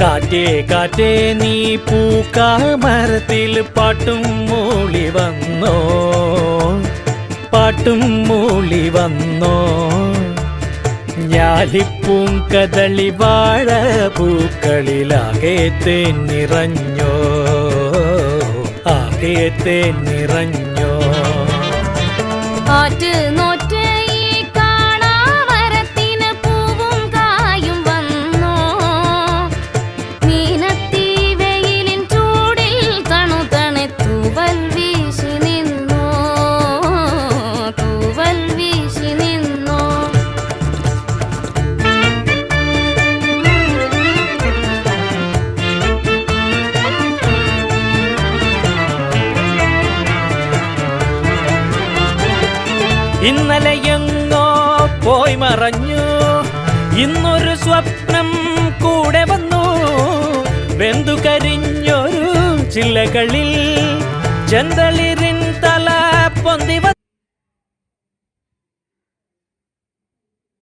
കാറ്റേ കാറ്റേ നീ പൂക്കാമരത്തിൽ പാട്ടും മൂളി വന്നോ, പാട്ടും മൂളി വന്നോ. ഞാലിപ്പൂം കദളി വാഴ പൂക്കളിലാകെ തേൻ നിറഞ്ഞോ, ആകെ തേൻ നിറഞ്ഞോ. ആറ്റ് നോറ്റ് ഈ കാണാവരത്തിന് പൂവും കായും വന്നോ. മീനത്തി വെയിലിൻ ചൂടിൽ തണുതണെ തൂവൽ വീശി നിന്നോ, തൂവൽ വീശി നിന്നോ. ഇന്നലെയെങ്ങോ പോയി മറഞ്ഞു, ഇന്നൊരു സ്വപ്നം കൂടെ വന്നു. വെന്തു കരിഞ്ഞൊരു ചില്ലകളിൽ ചെന്തളിരിൻ തല പൊന്തി വന്നു.